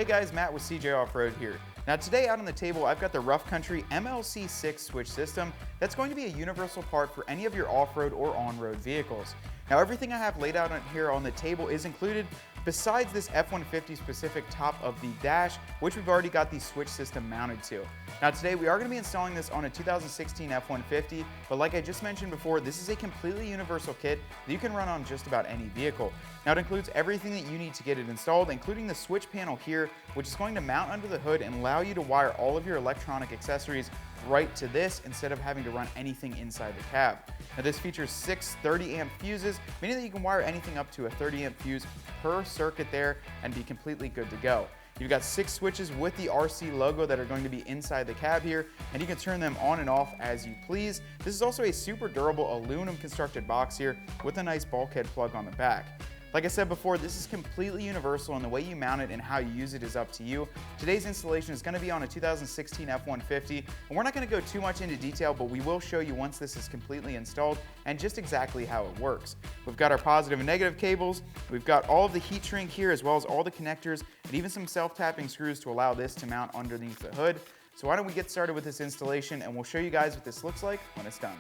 Hey guys, Matt with CJ Off-Road here. Now today out on the table I've got the Rough Country MLC6 switch system that's going to be a universal part for any of your off-road or on-road vehicles. Now everything I have laid out here on the table is included besides this F-150 specific top of the dash, which we've already got the switch system mounted to. Now today we are going to be installing this on a 2016 F-150, but like I just mentioned before, this is a completely universal kit that you can run on just about any vehicle. Now it includes everything that you need to get it installed, including the switch panel here, which is going to mount under the hood and allow you to wire all of your electronic accessories right to this instead of having to run anything inside the cab. Now this features 6 30-amp fuses, meaning that you can wire anything up to a 30-amp fuse per circuit there and be completely good to go. You've got 6 switches with the RC logo that are going to be inside the cab here, and you can turn them on and off as you please. This is also a super durable aluminum constructed box here with a nice bulkhead plug on the back. Like I said before, this is completely universal, and the way you mount it and how you use it is up to you. Today's installation is going to be on a 2016 F-150, and we're not going to go too much into detail, but we will show you once this is completely installed and just exactly how it works. We've got our positive and negative cables, we've got all of the heat shrink here as well as all the connectors, and even some self-tapping screws to allow this to mount underneath the hood. So why don't we get started with this installation, and we'll show you guys what this looks like when it's done.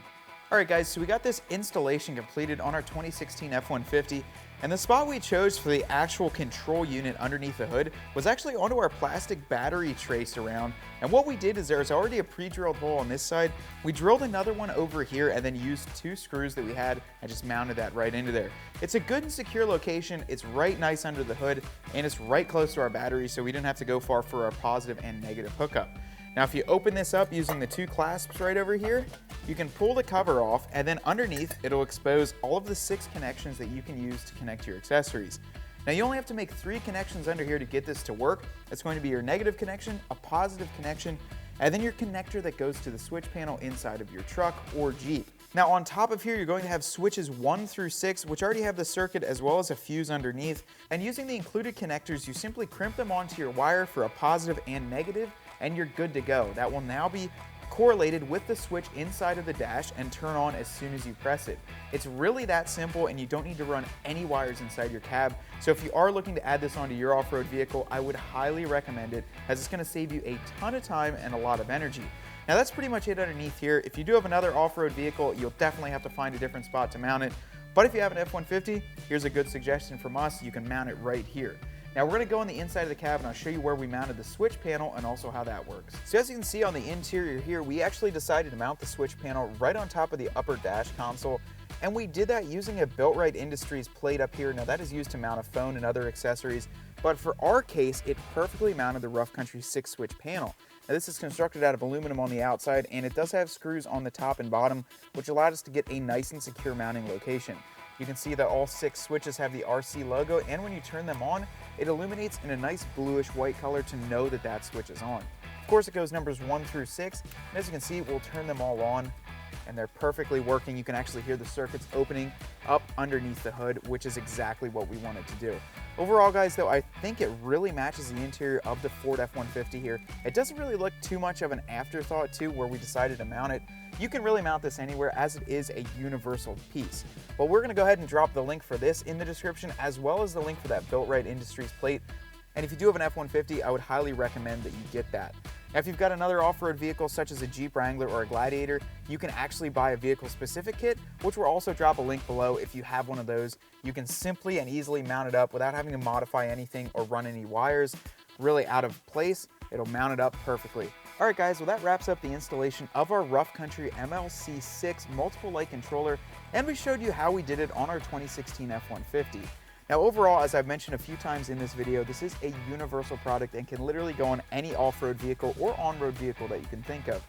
Alright guys, so we got this installation completed on our 2016 F-150, and the spot we chose for the actual control unit underneath the hood was actually onto our plastic battery tray surround. And what we did is there's already a pre-drilled hole on this side. We drilled another one over here and then used 2 screws that we had and just mounted that right into there. It's a good and secure location, it's right nice under the hood, and it's right close to our battery, so we didn't have to go far for our positive and negative hookup. Now if you open this up using the 2 clasps right over here, you can pull the cover off, and then underneath it'll expose all of the 6 connections that you can use to connect your accessories. Now you only have to make 3 connections under here to get this to work. It's going to be your negative connection, a positive connection, and then your connector that goes to the switch panel inside of your truck or Jeep. Now on top of here, you're going to have switches 1 through 6, which already have the circuit as well as a fuse underneath. And using the included connectors, you simply crimp them onto your wire for a positive and negative, and you're good to go. That will now be correlated with the switch inside of the dash and turn on as soon as you press it. It's really that simple, and you don't need to run any wires inside your cab. So if you are looking to add this onto your off-road vehicle, I would highly recommend it, as it's going to save you a ton of time and a lot of energy. Now that's pretty much it underneath here. If you do have another off-road vehicle, you'll definitely have to find a different spot to mount it. But if you have an F-150, here's a good suggestion from us. You can mount it right here. Now we're going to go on the inside of the cab and I'll show you where we mounted the switch panel and also how that works. So as you can see on the interior here, we actually decided to mount the switch panel right on top of the upper dash console, and we did that using a Built-Right Industries plate up here. Now that is used to mount a phone and other accessories, but for our case, it perfectly mounted the Rough Country 6 switch panel. Now this is constructed out of aluminum on the outside, and it does have screws on the top and bottom, which allowed us to get a nice and secure mounting location. You can see that all 6 switches have the RC logo, and when you turn them on, it illuminates in a nice bluish white color to know that that switch is on. Of course, it goes numbers 1 through 6, and as you can see, we'll turn them all on, and they're perfectly working. You can actually hear the circuits opening up underneath the hood, which is exactly what we wanted to do. Overall, guys, though, I think it really matches the interior of the Ford F-150 here. It doesn't really look too much of an afterthought, too, where we decided to mount it. You can really mount this anywhere, as it is a universal piece. But we're going to go ahead and drop the link for this in the description, as well as the link for that Built-Right Industries plate. And if you do have an F-150, I would highly recommend that you get that. Now, if you've got another off-road vehicle such as a Jeep Wrangler or a Gladiator, you can actually buy a vehicle-specific kit, which we'll also drop a link below. If you have one of those, you can simply and easily mount it up without having to modify anything or run any wires really out of place. It'll mount it up perfectly. Alright guys, well that wraps up the installation of our Rough Country MLC6 multiple light controller, and we showed you how we did it on our 2016 F-150. Now overall, as I've mentioned a few times in this video, this is a universal product and can literally go on any off-road vehicle or on-road vehicle that you can think of.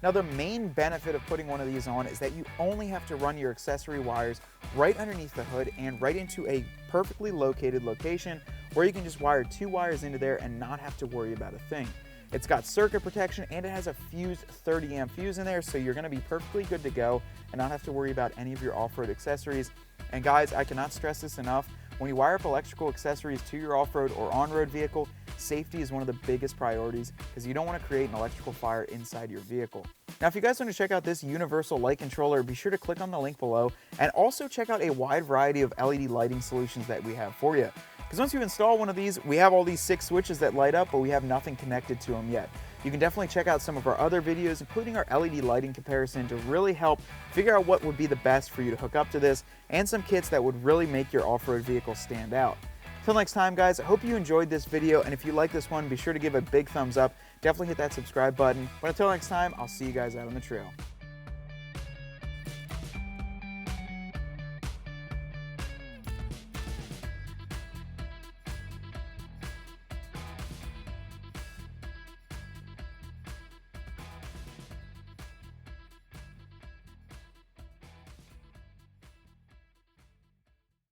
Now the main benefit of putting one of these on is that you only have to run your accessory wires right underneath the hood and right into a perfectly located location where you can just wire 2 wires into there and not have to worry about a thing. It's got circuit protection, and it has a fused 30-amp fuse in there, so you're going to be perfectly good to go and not have to worry about any of your off-road accessories. And guys, I cannot stress this enough. When you wire up electrical accessories to your off-road or on-road vehicle, safety is one of the biggest priorities, because you don't want to create an electrical fire inside your vehicle. Now, if you guys want to check out this universal light controller, be sure to click on the link below, and also check out a wide variety of LED lighting solutions that we have for you. Because once you install one of these, we have all these 6 switches that light up, but we have nothing connected to them yet. You can definitely check out some of our other videos, including our LED lighting comparison, to really help figure out what would be the best for you to hook up to this, and some kits that would really make your off-road vehicle stand out. Till next time, guys, I hope you enjoyed this video, and if you like this one, be sure to give it a big thumbs up. Definitely hit that subscribe button. But until next time, I'll see you guys out on the trail.